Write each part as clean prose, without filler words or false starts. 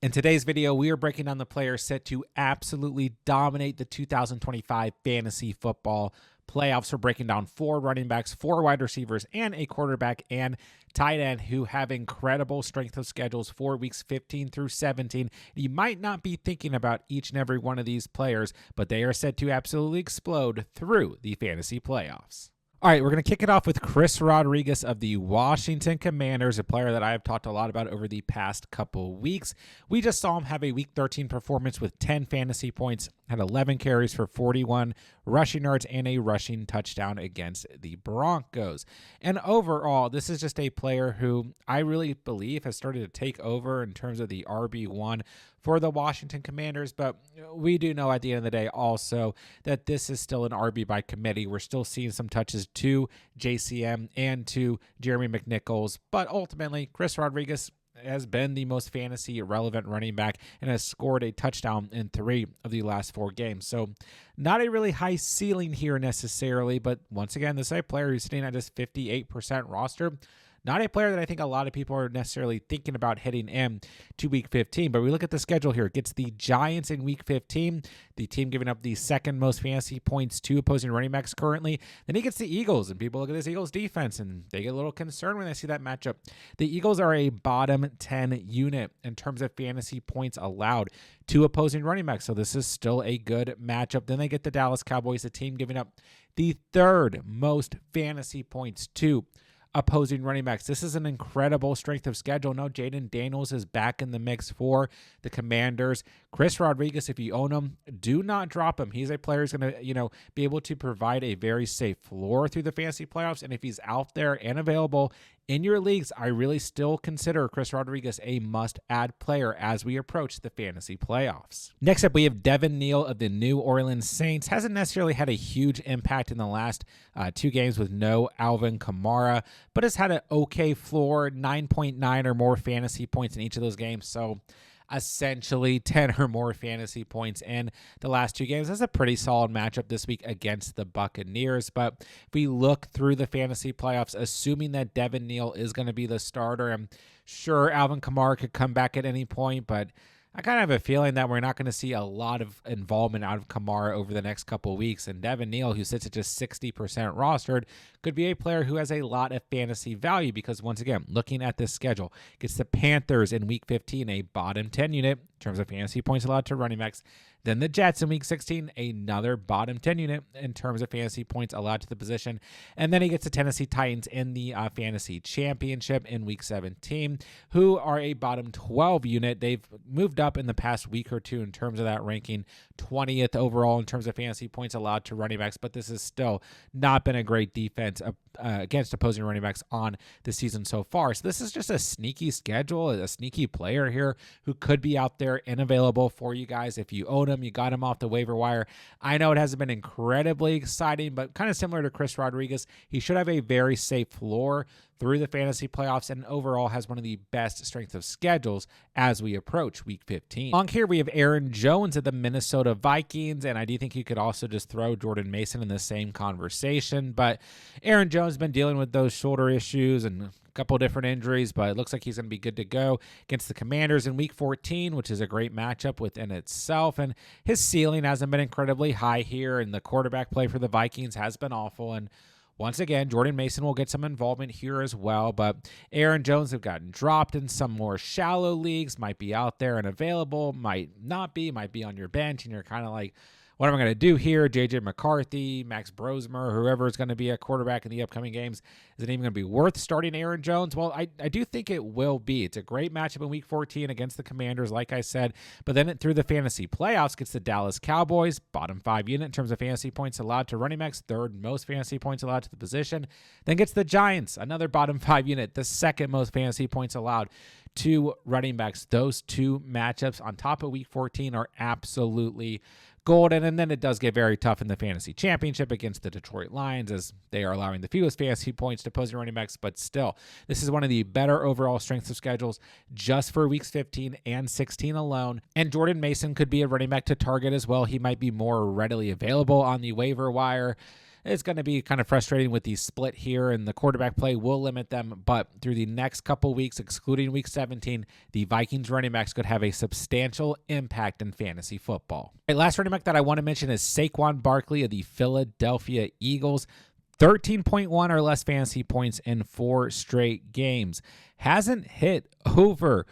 In today's video, we are breaking down the players set to absolutely dominate the 2025 fantasy football playoffs. We're breaking down 4 running backs, 4 wide receivers, and a quarterback and tight end who have incredible strength of schedules for weeks 15 through 17. You might not be thinking about each and every one of these players, but they are set to absolutely explode through the fantasy playoffs. All right, we're going to kick it off with Chris Rodriguez of the Washington Commanders, a player that I have talked a lot about over the past couple weeks. We just saw him have a Week 13 performance with 10 fantasy points, had 11 carries for 41 rushing yards, and a rushing touchdown against the Broncos. And overall, this is just a player who I really believe has started to take over in terms of the RB1 for the Washington Commanders, but we do know at the end of the day also that this is still an RB by committee. We're still seeing some touches to JCM and to Jeremy McNichols, but ultimately Chris Rodriguez has been the most fantasy relevant running back and has scored a touchdown in 3 of the last 4 games. So not a really high ceiling here necessarily, but once again, this is a player who's sitting at just 58% roster. Not a player that I think a lot of people are necessarily thinking about heading in to Week 15. But we look at the schedule here. It gets the Giants in Week 15, the team giving up the second most fantasy points to opposing running backs currently. Then he gets the Eagles, and people look at this Eagles defense, and they get a little concerned when they see that matchup. The Eagles are a bottom 10 unit in terms of fantasy points allowed to opposing running backs. So this is still a good matchup. Then they get the Dallas Cowboys, the team giving up the third most fantasy points to opposing running backs. This is an incredible strength of schedule. No, Jaden Daniels is back in the mix for the Commanders. Chris Rodriguez, if you own him, do not drop him. He's a player who's going to, be able to provide a very safe floor through the fantasy playoffs. And if he's out there and available in your leagues, I really still consider Chris Rodriguez a must-add player as we approach the fantasy playoffs. Next up, we have Devin Neal of the New Orleans Saints. Hasn't necessarily had a huge impact in the last 2 games with no Alvin Kamara, but has had an okay floor, 9.9 or more fantasy points in each of those games. So essentially 10 or more fantasy points in the last 2 games. That's a pretty solid matchup this week against the Buccaneers. But if we look through the fantasy playoffs, assuming that Devin Neal is going to be the starter, I'm sure Alvin Kamara could come back at any point, but I kind of have a feeling that we're not going to see a lot of involvement out of Kamara over the next couple of weeks. And Devin Neal, who sits at just 60% rostered, could be a player who has a lot of fantasy value because, once again, looking at this schedule, gets the Panthers in Week 15, a bottom 10 unit in terms of fantasy points allowed to running backs. Then the Jets in Week 16, another bottom 10 unit in terms of fantasy points allowed to the position. And then he gets the Tennessee Titans in the fantasy championship in Week 17, who are a bottom 12 unit. They've moved up in the past week or 2 in terms of that ranking, 20th overall in terms of fantasy points allowed to running backs, but this has still not been a great defense against opposing running backs on the season so far. So this is just a sneaky schedule, a sneaky player here who could be out there and available for you guys. If you own him, you got him off the waiver wire. I know it hasn't been incredibly exciting, but kind of similar to Chris Rodriguez, he should have a very safe floor through the fantasy playoffs and overall has one of the best strength of schedules as we approach Week 15. Along here, we have Aaron Jones of the Minnesota Vikings, and I do think you could also just throw Jordan Mason in the same conversation, but Aaron Jones has been dealing with those shoulder issues and a couple different injuries, but it looks like he's going to be good to go against the Commanders in Week 14, which is a great matchup within itself, and his ceiling hasn't been incredibly high here, and the quarterback play for the Vikings has been awful, and once again, Jordan Mason will get some involvement here as well, but Aaron Jones have gotten dropped in some more shallow leagues, might be out there and available, might not be, might be on your bench, and you're kind of like, what am I going to do here? J.J. McCarthy, Max Brosmer, whoever is going to be a quarterback in the upcoming games, is it even going to be worth starting Aaron Jones? Well, I do think it will be. It's a great matchup in Week 14 against the Commanders, like I said, but then through the fantasy playoffs, gets the Dallas Cowboys, bottom 5 unit in terms of fantasy points allowed to running backs, third most fantasy points allowed to the position, then gets the Giants, another bottom 5 unit, the second most fantasy points allowed to running backs. Those 2 matchups on top of Week 14 are absolutely golden, and then it does get very tough in the fantasy championship against the Detroit Lions as they are allowing the fewest fantasy points to opposing running backs, but still, this is one of the better overall strengths of schedules just for weeks 15 and 16 alone, and Jordan Mason could be a running back to target as well. He might be more readily available on the waiver wire. It's going to be kind of frustrating with the split here, and the quarterback play will limit them. But through the next couple weeks, excluding week 17, the Vikings running backs could have a substantial impact in fantasy football. All right, last running back that I want to mention is Saquon Barkley of the Philadelphia Eagles. 13.1 or less fantasy points in 4 straight games. Hasn't hit over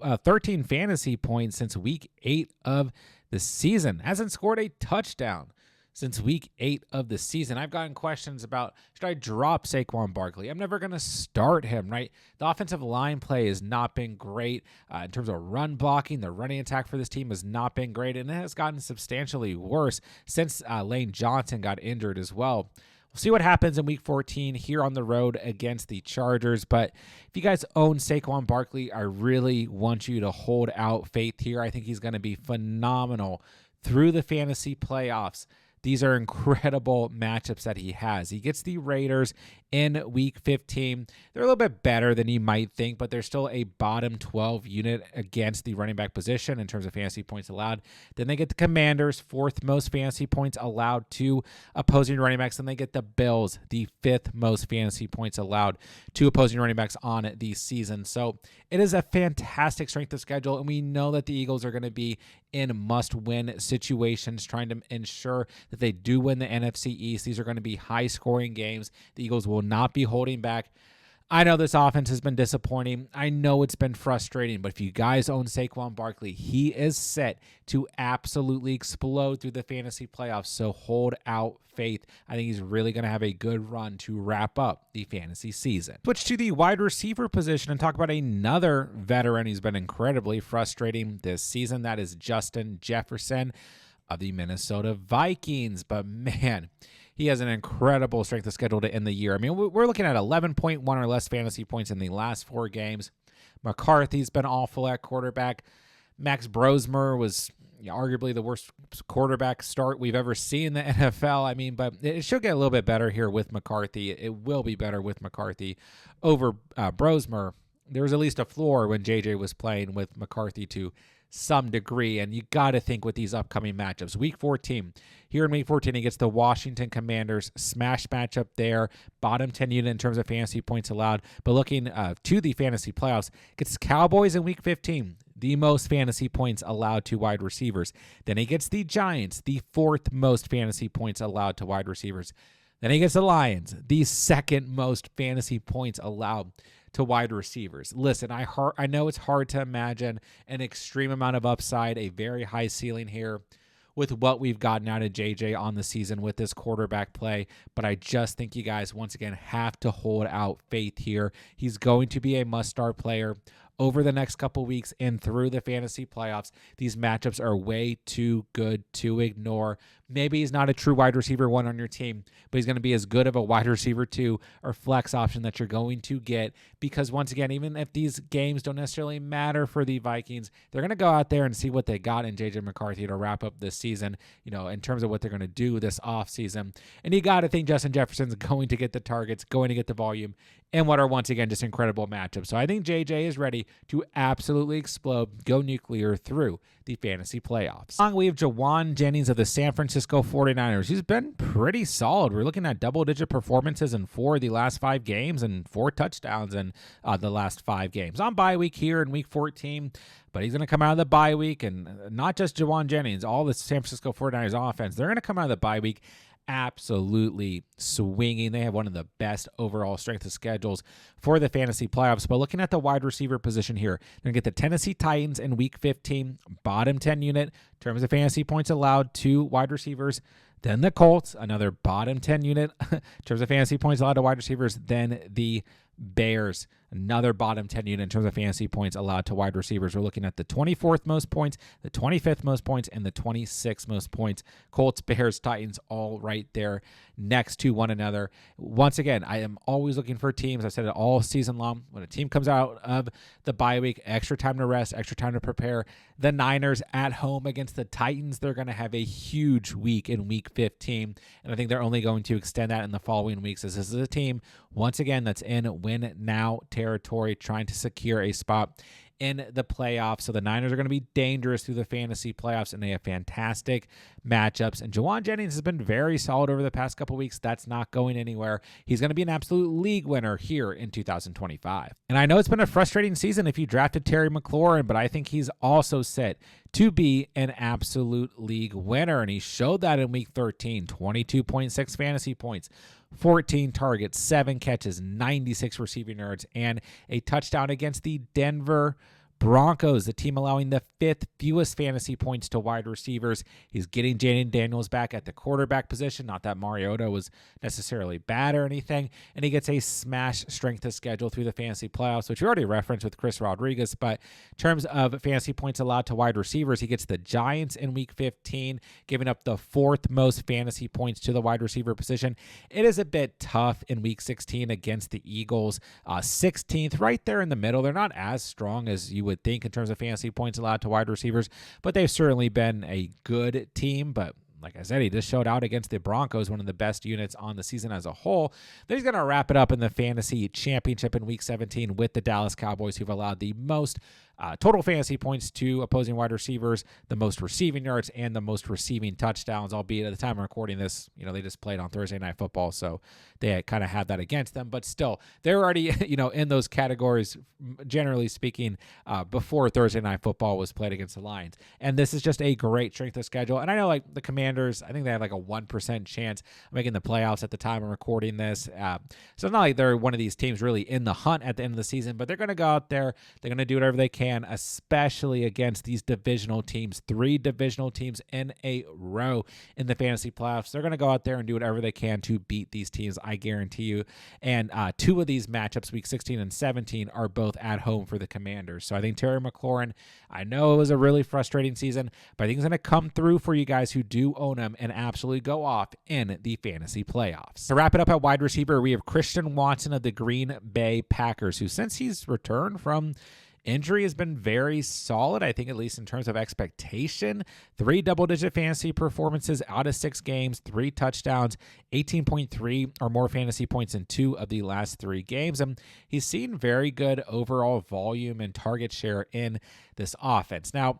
13 fantasy points since week 8 of the season. Hasn't scored a touchdown since week 8 of the season. I've gotten questions about, should I drop Saquon Barkley? I'm never going to start him, right? The offensive line play has not been great in terms of run blocking. The running attack for this team has not been great, and it has gotten substantially worse since Lane Johnson got injured as well. We'll see what happens in week 14 here on the road against the Chargers. But if you guys own Saquon Barkley, I really want you to hold out faith here. I think he's going to be phenomenal through the fantasy playoffs. These are incredible matchups that he has. He gets the Raiders in week 15. They're a little bit better than you might think, but they're still a bottom 12 unit against the running back position in terms of fantasy points allowed. Then they get the Commanders, 4th most fantasy points allowed to opposing running backs. Then they get the Bills, the 5th most fantasy points allowed to opposing running backs on the season. So it is a fantastic strength of schedule, and we know that the Eagles are going to be in must-win situations, trying to ensure that they do win the NFC East. These are going to be high-scoring games. The Eagles will not be holding back. I know this offense has been disappointing. I know it's been frustrating, but if you guys own Saquon Barkley, he is set to absolutely explode through the fantasy playoffs, so hold out faith. I think he's really going to have a good run to wrap up the fantasy season. Switch to the wide receiver position and talk about another veteran who's been incredibly frustrating this season. That is Justin Jefferson of the Minnesota Vikings. But man, he has an incredible strength of schedule to end the year. I mean, we're looking at 11.1 or less fantasy points in the last 4 games. McCarthy's been awful at quarterback. Max Brosmer was arguably the worst quarterback start we've ever seen in the NFL. I mean, but it should get a little bit better here with McCarthy. It will be better with McCarthy over Brosmer. There was at least a floor when JJ was playing with McCarthy to some degree, and you got to think with these upcoming matchups. Week 14, here in Week 14, he gets the Washington Commanders, smash matchup there, bottom 10 unit in terms of fantasy points allowed, but looking to the fantasy playoffs, gets Cowboys in Week 15, the most fantasy points allowed to wide receivers. Then he gets the Giants, the 4th most fantasy points allowed to wide receivers. Then he gets the Lions, the 2nd most fantasy points allowed to wide receivers. Listen, I know it's hard to imagine an extreme amount of upside, a very high ceiling here with what we've gotten out of JJ on the season with this quarterback play, but I just think you guys, once again, have to hold out faith here. He's going to be a must-start player over the next couple weeks and through the fantasy playoffs. These matchups are way too good to ignore. Maybe he's not a true wide receiver 1 on your team, but he's going to be as good of a wide receiver 2 or flex option that you're going to get, because once again, even if these games don't necessarily matter for the Vikings, they're going to go out there and see what they got in JJ McCarthy to wrap up this season, in terms of what they're going to do this offseason. And you got to think Justin Jefferson's going to get the targets, going to get the volume, and what are once again just incredible matchups. So I think JJ is ready to absolutely explode, go nuclear through the fantasy playoffs. Along we have Jawan Jennings of the San Francisco 49ers. He's been pretty solid. We're looking at double-digit performances in 4 of the last 5 games and 4 touchdowns in the last 5 games. On bye week here in week 14, but he's going to come out of the bye week, and not just Jawan Jennings, all the San Francisco 49ers offense, they're going to come out of the bye week absolutely swinging. They have one of the best overall strength of schedules for the fantasy playoffs. But looking at the wide receiver position here, they're going to get the Tennessee Titans in week 15, bottom 10 unit in terms of fantasy points allowed to wide receivers. Then the Colts, another bottom 10 unit in terms of fantasy points allowed to wide receivers. Then the Bears, another bottom 10 unit in terms of fantasy points allowed to wide receivers. We're looking at the 24th most points, the 25th most points, and the 26th most points. Colts, Bears, Titans, all right there next to one another. Once again, I am always looking for teams. I've said it all season long. When a team comes out of the bye week, extra time to rest, extra time to prepare. The Niners at home against the Titans, they're going to have a huge week in week 15, and I think they're only going to extend that in the following weeks, as this is a team, once again, that's in win-now territory, trying to secure a spot in the playoffs. So the Niners are going to be dangerous through the fantasy playoffs, and they have fantastic matchups. And Jawan Jennings has been very solid over the past couple weeks. That's not going anywhere. He's going to be an absolute league winner here in 2025. And I know it's been a frustrating season if you drafted Terry McLaurin, but I think he's also set to be an absolute league winner. And he showed that in week 13, 22.6 fantasy points, 14 targets, 7 catches, 96 receiving yards, and a touchdown against the Denver Broncos, the team allowing the 5th fewest fantasy points to wide receivers. He's getting Jaden Daniels back at the quarterback position. Not that Mariota was necessarily bad or anything. And he gets a smash strength of schedule through the fantasy playoffs, which we already referenced with Chris Rodriguez. But in terms of fantasy points allowed to wide receivers, he gets the Giants in week 15, giving up the 4th most fantasy points to the wide receiver position. It is a bit tough in week 16 against the Eagles. 16th, right there in the middle. They're not as strong as you would think in terms of fantasy points allowed to wide receivers, but they've certainly been a good team. But like I said, he just showed out against the Broncos, one of the best units on the season as a whole. Then he's going to wrap it up in the fantasy championship in week 17 with the Dallas Cowboys, who've allowed the most total fantasy points to opposing wide receivers, the most receiving yards, and the most receiving touchdowns, albeit at the time of recording this, they just played on Thursday Night Football, so they kind of had that against them. But still, they're already, in those categories, generally speaking, before Thursday Night Football was played against the Lions. And this is just a great strength of schedule. And I know, the Commanders, I think they have a 1% chance of making the playoffs at the time of recording this. So it's not like they're one of these teams really in the hunt at the end of the season, but they're going to go out there. They're going to do whatever they can, especially against these divisional teams, 3 divisional teams in a row in the fantasy playoffs. They're going to go out there and do whatever they can to beat these teams, I guarantee you. And 2 of these matchups, week 16 and 17, are both at home for the Commanders. So I think Terry McLaurin, I know it was a really frustrating season, but I think he's going to come through for you guys who do own him and absolutely go off in the fantasy playoffs. To wrap it up at wide receiver, we have Christian Watson of the Green Bay Packers, who since he's returned from injury has been very solid, I think, at least in terms of expectation. 3 double-digit fantasy performances out of 6 games, 3 touchdowns, 18.3 or more fantasy points in 2 of the last 3 games. And he's seen very good overall volume and target share in this offense. Now,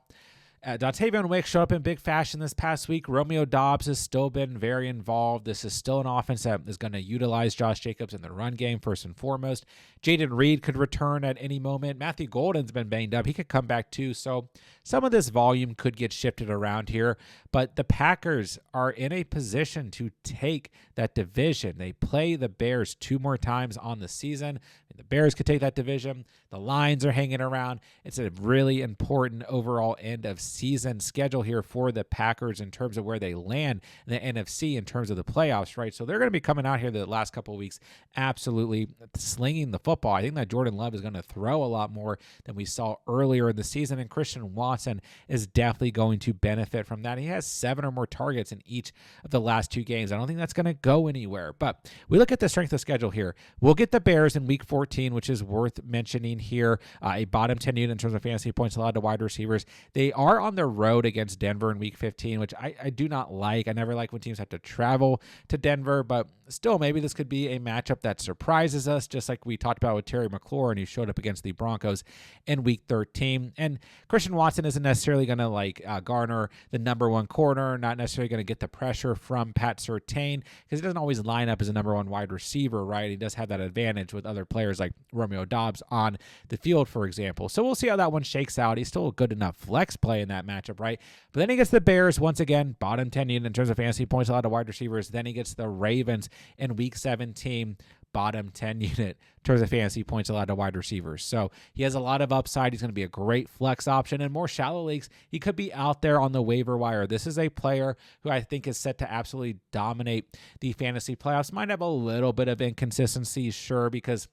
Dontavian Wick showed up in big fashion this past week. Romeo Doubs has still been very involved. This is still an offense that is going to utilize Josh Jacobs in the run game first and foremost. Jaden Reed could return at any moment. Matthew Golden's been banged up. He could come back too. So some of this volume could get shifted around here. But the Packers are in a position to take that division. They play the Bears 2 more times on the season. The Bears could take that division. The Lions are hanging around. It's a really important overall end of season schedule here for the Packers in terms of where they land in the NFC in terms of the playoffs, right? So they're going to be coming out here the last couple of weeks absolutely slinging the football. I think that Jordan Love is going to throw a lot more than we saw earlier in the season, and Christian Watson is definitely going to benefit from that. He has 7 or more targets in each of the last 2 games. I don't think that's going to go anywhere, but we look at the strength of schedule here. We'll get the Bears in week 14, which is worth mentioning here, a bottom 10 unit in terms of fantasy points allowed to wide receivers. They are on the road against Denver in week 15, which I do not like. I never like when teams have to travel to Denver, but still, maybe this could be a matchup that surprises us, just like we talked about with Terry McLaurin, who showed up against the Broncos in week 13. And Christian Watson isn't necessarily going to garner the number 1 corner, not necessarily going to get the pressure from Pat Surtain, because he doesn't always line up as a number 1 wide receiver, right? He does have that advantage with other players like Romeo Doubs on the field, for example. So we'll see how that one shakes out. He's still a good enough flex play in that matchup, right? But then he gets the Bears once again, bottom 10 unit in terms of fantasy points allowed to wide receivers. Then he gets the Ravens in week 17, bottom 10 unit in terms of fantasy points allowed to wide receivers. So he has a lot of upside. He's going to be a great flex option. In more shallow leagues, he could be out there on the waiver wire. This is a player who I think is set to absolutely dominate the fantasy playoffs. Might have a little bit of inconsistency, sure, because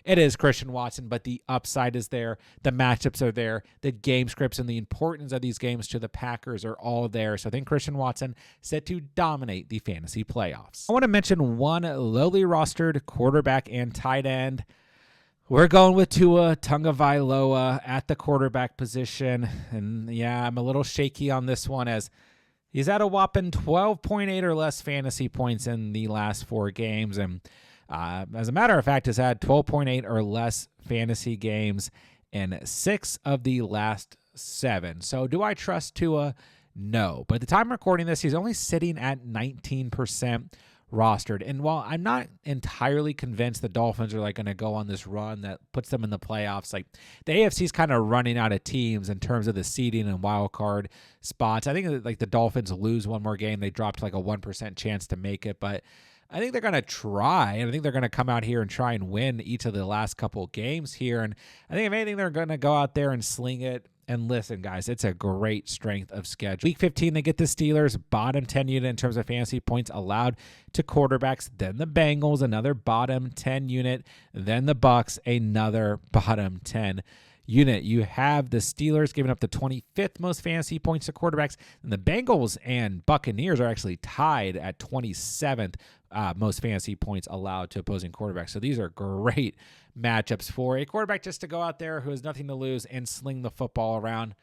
it is Christian Watson, but the upside is there. The matchups are there. The game scripts and the importance of these games to the Packers are all there. So I think Christian Watson set to dominate the fantasy playoffs. I want to mention one lowly rostered quarterback and tight end. We're going with Tua Tagovailoa at the quarterback position. And yeah, I'm a little shaky on this one as he's at a whopping 12.8 or less fantasy points in the last 4 games. And as a matter of fact, has had 12.8 or less fantasy games in 6 of the last 7. So do I trust Tua? No. But at the time I'm recording this, he's only sitting at 19% rostered. And while I'm not entirely convinced the Dolphins are like going to go on this run that puts them in the playoffs, like the AFC is kind of running out of teams in terms of the seeding and wild card spots. I think like the Dolphins lose one more game, they drop to like a 1% chance to make it, but I think they're going to try, and I think they're going to come out here and try and win each of the last couple of games here. And I think if anything, they're going to go out there and sling it. And listen, guys, it's a great strength of schedule. Week 15, they get the Steelers, bottom 10 unit in terms of fantasy points allowed to quarterbacks. Then the Bengals, another bottom 10 unit. Then the Bucs, another bottom 10 unit. You have the Steelers giving up the 25th most fantasy points to quarterbacks, and the Bengals and Buccaneers are actually tied at 27th most fantasy points allowed to opposing quarterbacks. So these are great matchups for a quarterback just to go out there who has nothing to lose and sling the football around.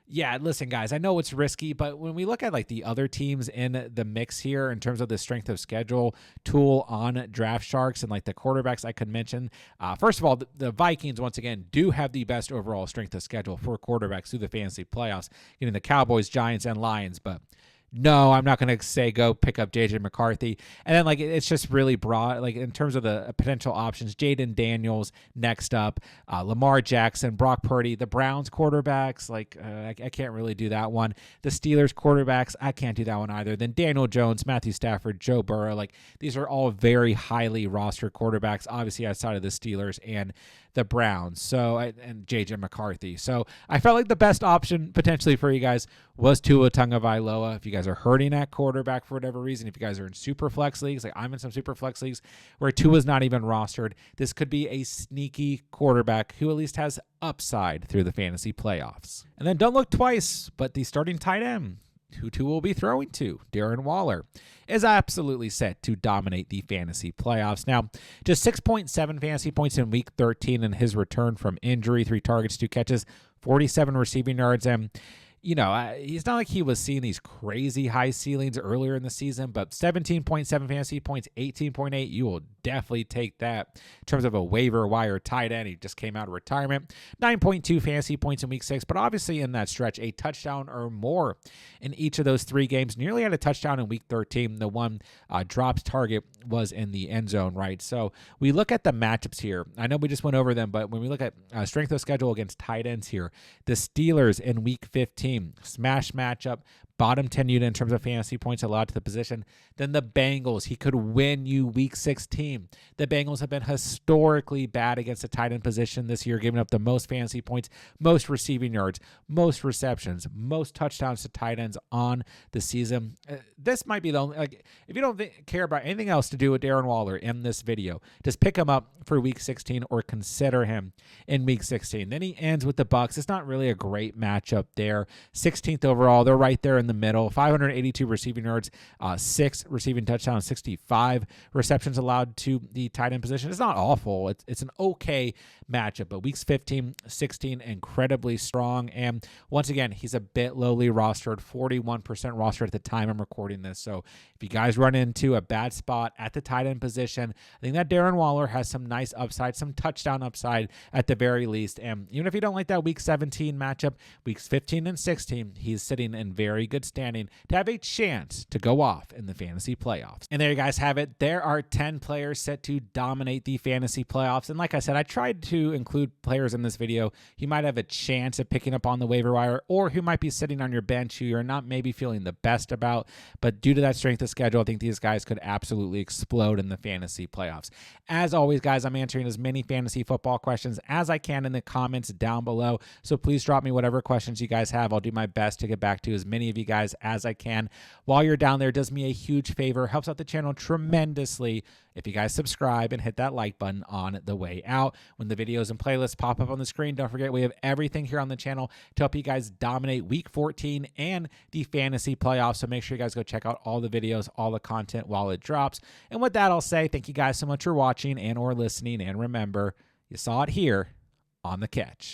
Yeah, listen, guys, I know it's risky, but when we look at like the other teams in the mix here in terms of the strength of schedule tool on Draft Sharks and like the quarterbacks I could mention, first of all, the Vikings, once again, do have the best overall strength of schedule for quarterbacks through the fantasy playoffs, getting the Cowboys, Giants, and Lions, but no, I'm not going to say go pick up J.J. McCarthy. And then, like, it's just really broad. Like, in terms of the potential options, Jaden Daniels next up, Lamar Jackson, Brock Purdy, the Browns quarterbacks. Like, I can't really do that one. The Steelers quarterbacks, I can't do that one either. Then Daniel Jones, Matthew Stafford, Joe Burrow. Like, these are all very highly rostered quarterbacks, obviously outside of the Steelers and the Browns. So, and J.J. McCarthy. So, I felt like the best option potentially for you guys was Tua Tagovailoa. If you guys are hurting at quarterback for whatever reason, if you guys are in super flex leagues, like I'm in some super flex leagues where Tua's not even rostered, this could be a sneaky quarterback who at least has upside through the fantasy playoffs. And then don't look twice, but the starting tight end who Tua will be throwing to, Darren Waller, is absolutely set to dominate the fantasy playoffs. Now, just 6.7 fantasy points in week 13 in his return from injury, 3 targets, 2 catches, 47 receiving yards, and you know, he's not like he was seeing these crazy high ceilings earlier in the season, but 17.7 fantasy points, 18.8, you will definitely take that in terms of a waiver wire tight end. He just came out of retirement. 9.2 fantasy points in week 6, but obviously in that stretch, a touchdown or more in each of those 3 games. Nearly had a touchdown in week 13. The one dropped target was in the end zone, right? So we look at the matchups here. I know we just went over them, but when we look at strength of schedule against tight ends here, the Steelers in week 15, smash matchup, bottom 10 unit in terms of fantasy points allowed to the position. Then the Bengals, he could win you week 16. The Bengals have been historically bad against the tight end position this year, giving up the most fantasy points, most receiving yards, most receptions, most touchdowns to tight ends on the season. This might be the only, like, if you don't care about anything else to do with Darren Waller in this video, just pick him up for week 16 or consider him in week 16. Then he ends with the Bucs. It's not really a great matchup there. 16th overall. They're right there in the middle. 582 receiving yards, 6 receiving touchdowns, 65 receptions allowed to the tight end position. It's not awful. It's an okay matchup, but weeks 15, 16, incredibly strong. And once again, he's a bit lowly rostered, 41% rostered at the time I'm recording this. So if you guys run into a bad spot at the tight end position, I think that Darren Waller has some nice upside, some touchdown upside at the very least. And even if you don't like that week 17 matchup, weeks 15 and 16, he's sitting in very good standing to have a chance to go off in the fantasy playoffs. And there you guys have it. There are 10 players set to dominate the fantasy playoffs. And like I said, I tried to include players in this video you might have a chance of picking up on the waiver wire, or who might be sitting on your bench who you're not maybe feeling the best about. But due to that strength of schedule, I think these guys could absolutely explode in the fantasy playoffs. As always, guys, I'm answering as many fantasy football questions as I can in the comments down below. So please drop me whatever questions you guys have. I'll do my best to get back to as many of you guys as I can. While you're down there, it does me a huge favor, helps out the channel tremendously if you guys subscribe and hit that like button on the way out. When the videos and playlists pop up on the screen, don't forget we have everything here on the channel to help you guys dominate week 14 and the fantasy playoffs. So make sure you guys go check out all the videos, all the content while it drops. And with that, I'll say thank you guys so much for watching and or listening. And remember, you saw it here on The Catch.